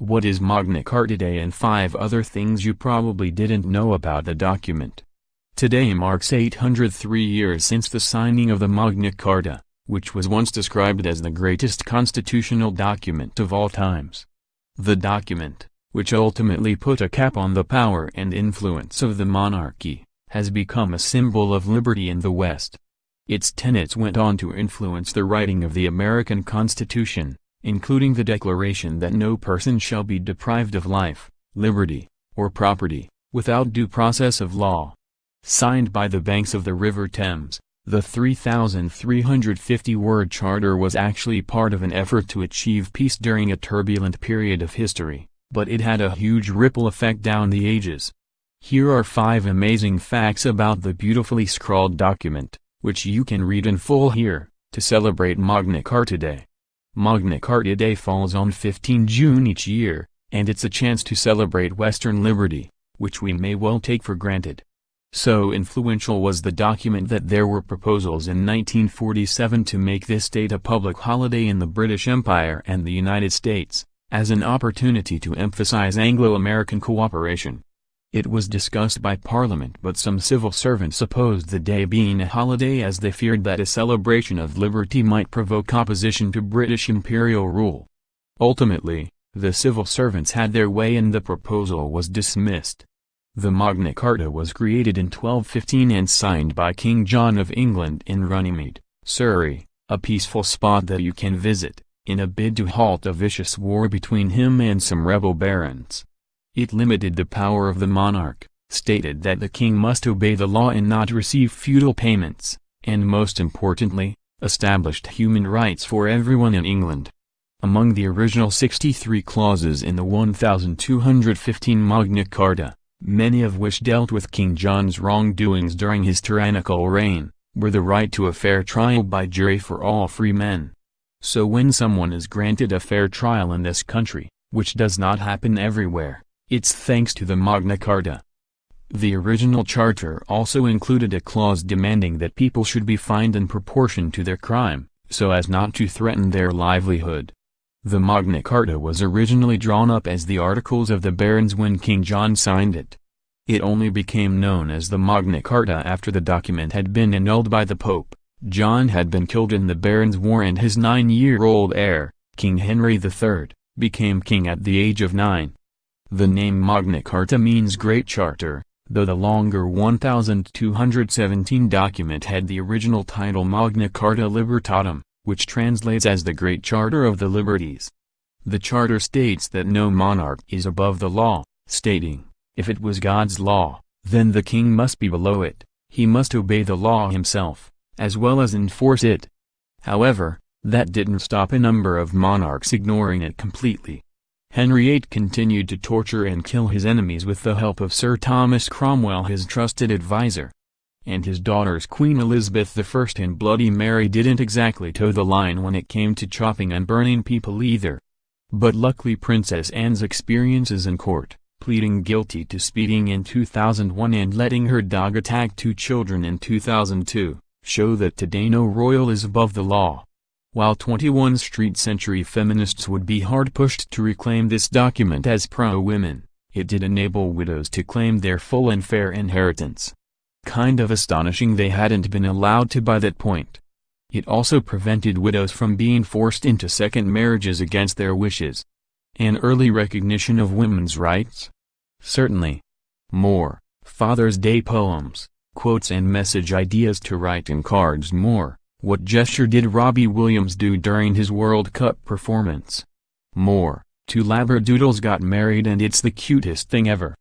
What is Magna Carta Day and 5 other things you probably didn't know about the document. Today marks 803 years since the signing of the Magna Carta, which was once described as the greatest constitutional document of all times. The document, which ultimately put a cap on the power and influence of the monarchy, has become a symbol of liberty in the West. Its tenets went on to influence the writing of the American Constitution, including the declaration that no person shall be deprived of life, liberty, or property, without due process of law. Signed by the banks of the River Thames, the 3,350-word charter was actually part of an effort to achieve peace during a turbulent period of history, but it had a huge ripple effect down the ages. Here are 5 amazing facts about the beautifully scrawled document, which you can read in full here, to celebrate Magna Carta Day. Magna Carta Day falls on 15 June each year, and it's a chance to celebrate Western liberty, which we may well take for granted. So influential was the document that there were proposals in 1947 to make this date a public holiday in the British Empire and the United States, as an opportunity to emphasize Anglo-American cooperation. It was discussed by Parliament, but some civil servants opposed the day being a holiday as they feared that a celebration of liberty might provoke opposition to British imperial rule. Ultimately, the civil servants had their way and the proposal was dismissed. The Magna Carta was created in 1215 and signed by King John of England in Runnymede, Surrey, a peaceful spot that you can visit, in a bid to halt a vicious war between him and some rebel barons. It limited the power of the monarch, stated that the king must obey the law and not receive feudal payments, and most importantly, established human rights for everyone in England. Among the original 63 clauses in the 1215 Magna Carta, many of which dealt with King John's wrongdoings during his tyrannical reign, were the right to a fair trial by jury for all free men. So when someone is granted a fair trial in this country, which does not happen everywhere, it's thanks to the Magna Carta. The original charter also included a clause demanding that people should be fined in proportion to their crime, so as not to threaten their livelihood. The Magna Carta was originally drawn up as the Articles of the Barons when King John signed it. It only became known as the Magna Carta after the document had been annulled by the Pope. John had been killed in the Barons' War and his 9-year-old heir, King Henry III, became king at the age of 9. The name Magna Carta means Great Charter, though the longer 1217 document had the original title Magna Carta Libertatum, which translates as the Great Charter of the Liberties. The charter states that no monarch is above the law, stating, if it was God's law, then the king must be below it, he must obey the law himself, as well as enforce it. However, that didn't stop a number of monarchs ignoring it completely. Henry VIII continued to torture and kill his enemies with the help of Sir Thomas Cromwell, his trusted advisor. And his daughters Queen Elizabeth I and Bloody Mary didn't exactly toe the line when it came to chopping and burning people either. But luckily Princess Anne's experiences in court, pleading guilty to speeding in 2001 and letting her dog attack 2 children in 2002, show that today no royal is above the law. While 21st century feminists would be hard-pushed to reclaim this document as pro-women, it did enable widows to claim their full and fair inheritance. Kind of astonishing they hadn't been allowed to by that point. It also prevented widows from being forced into second marriages against their wishes. An early recognition of women's rights? Certainly. More, Father's Day poems, quotes and message ideas to write in cards. More, what gesture did Robbie Williams do during his World Cup performance? More, 2 labradoodles got married and it's the cutest thing ever.